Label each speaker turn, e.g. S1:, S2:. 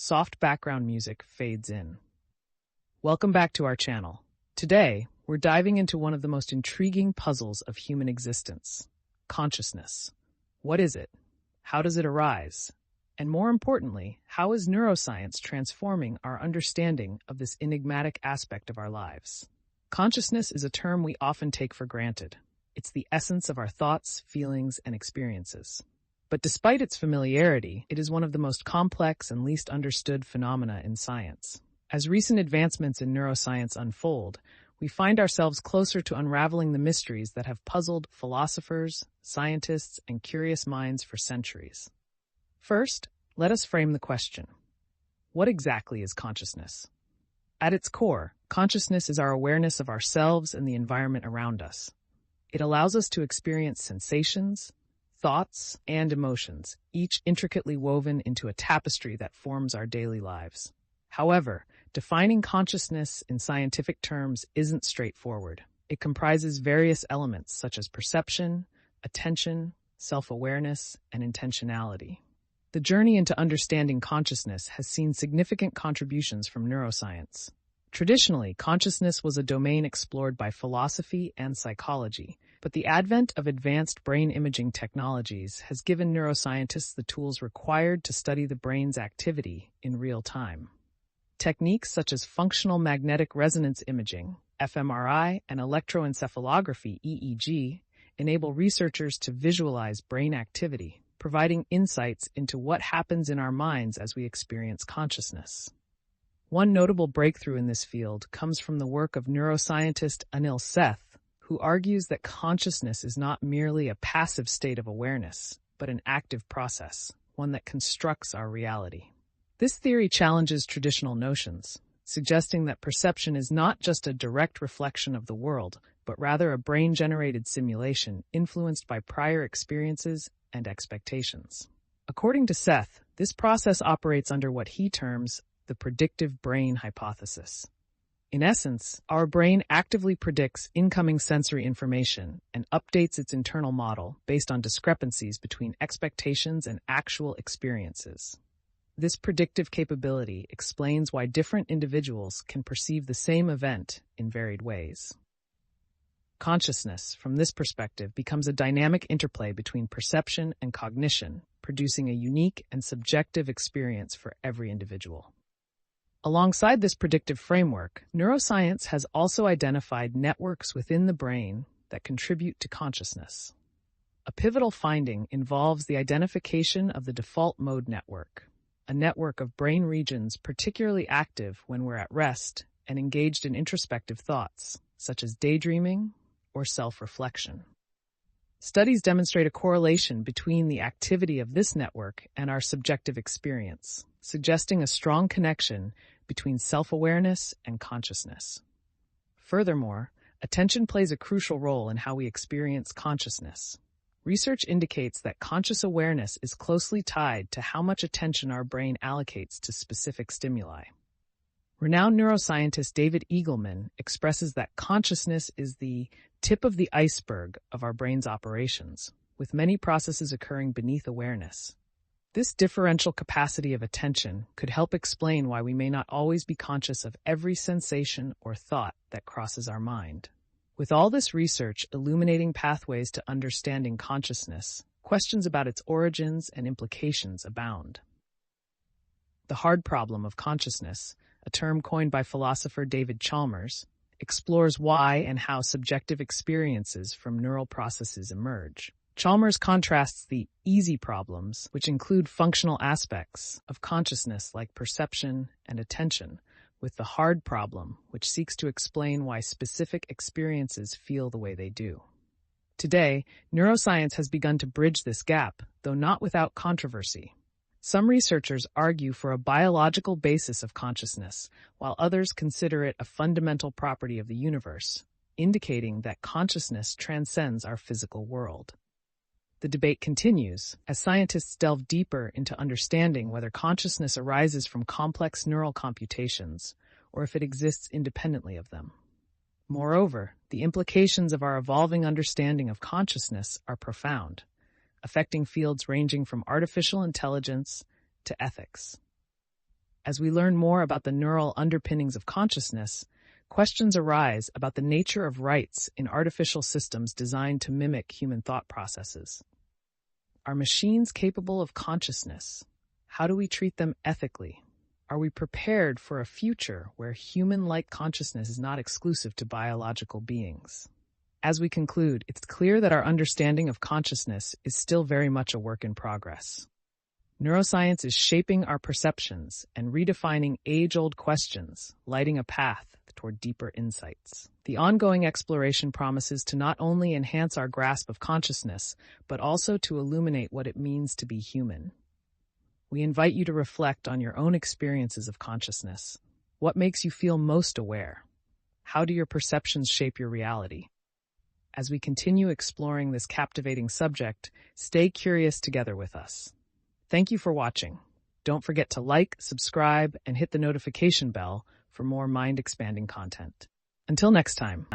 S1: Soft background music fades in. Welcome back to our channel. Today, we're diving into one of the most intriguing puzzles of human existence: consciousness. What is it? How does it arise? And more importantly, how is neuroscience transforming our understanding of this enigmatic aspect of our lives? Consciousness is a term we often take for granted. It's the essence of our thoughts, feelings, and experiences. But despite its familiarity, it is one of the most complex and least understood phenomena in science. As recent advancements in neuroscience unfold, we find ourselves closer to unraveling the mysteries that have puzzled philosophers, scientists, and curious minds for centuries. First, let us frame the question. What exactly is consciousness? At its core, consciousness is our awareness of ourselves and the environment around us. It allows us to experience sensations, thoughts, and emotions, each intricately woven into a tapestry that forms our daily lives. However, defining consciousness in scientific terms isn't straightforward. It comprises various elements such as perception, attention, self-awareness, and intentionality. The journey into understanding consciousness has seen significant contributions from neuroscience. Traditionally, consciousness was a domain explored by philosophy and psychology, but the advent of advanced brain imaging technologies has given neuroscientists the tools required to study the brain's activity in real time. Techniques such as functional magnetic resonance imaging, fMRI, and electroencephalography, EEG, enable researchers to visualize brain activity, providing insights into what happens in our minds as we experience consciousness. One notable breakthrough in this field comes from the work of neuroscientist Anil Seth, who argues that consciousness is not merely a passive state of awareness, but an active process, one that constructs our reality. This theory challenges traditional notions, suggesting that perception is not just a direct reflection of the world, but rather a brain-generated simulation influenced by prior experiences and expectations. According to Seth, this process operates under what he terms the predictive brain hypothesis. In essence, our brain actively predicts incoming sensory information and updates its internal model based on discrepancies between expectations and actual experiences. This predictive capability explains why different individuals can perceive the same event in varied ways. Consciousness, from this perspective, becomes a dynamic interplay between perception and cognition, producing a unique and subjective experience for every individual. Alongside this predictive framework, neuroscience has also identified networks within the brain that contribute to consciousness. A pivotal finding involves the identification of the default mode network, a network of brain regions particularly active when we're at rest and engaged in introspective thoughts, such as daydreaming or self-reflection. Studies demonstrate a correlation between the activity of this network and our subjective experience, suggesting a strong connection between self-awareness and consciousness. Furthermore, attention plays a crucial role in how we experience consciousness. Research indicates that conscious awareness is closely tied to how much attention our brain allocates to specific stimuli. Renowned neuroscientist David Eagleman expresses that consciousness is the tip of the iceberg of our brain's operations, with many processes occurring beneath awareness. This differential capacity of attention could help explain why we may not always be conscious of every sensation or thought that crosses our mind. With all this research illuminating pathways to understanding consciousness, questions about its origins and implications abound. The hard problem of consciousness, a term coined by philosopher David Chalmers, explores why and how subjective experiences from neural processes emerge. Chalmers contrasts the easy problems, which include functional aspects of consciousness like perception and attention, with the hard problem, which seeks to explain why specific experiences feel the way they do. Today, neuroscience has begun to bridge this gap, though not without controversy. Some researchers argue for a biological basis of consciousness, while others consider it a fundamental property of the universe, indicating that consciousness transcends our physical world. The debate continues as scientists delve deeper into understanding whether consciousness arises from complex neural computations or if it exists independently of them. Moreover, the implications of our evolving understanding of consciousness are profound, affecting fields ranging from artificial intelligence to ethics. As we learn more about the neural underpinnings of consciousness, questions arise about the nature of rights in artificial systems designed to mimic human thought processes. Are machines capable of consciousness? How do we treat them ethically? Are we prepared for a future where human-like consciousness is not exclusive to biological beings? As we conclude, it's clear that our understanding of consciousness is still very much a work in progress. Neuroscience is shaping our perceptions and redefining age-old questions, lighting a path toward deeper insights. The ongoing exploration promises to not only enhance our grasp of consciousness, but also to illuminate what it means to be human. We invite you to reflect on your own experiences of consciousness. What makes you feel most aware? How do your perceptions shape your reality? As we continue exploring this captivating subject, stay curious together with us. Thank you for watching. Don't forget to like, subscribe, and hit the notification bell for more mind-expanding content. Until next time.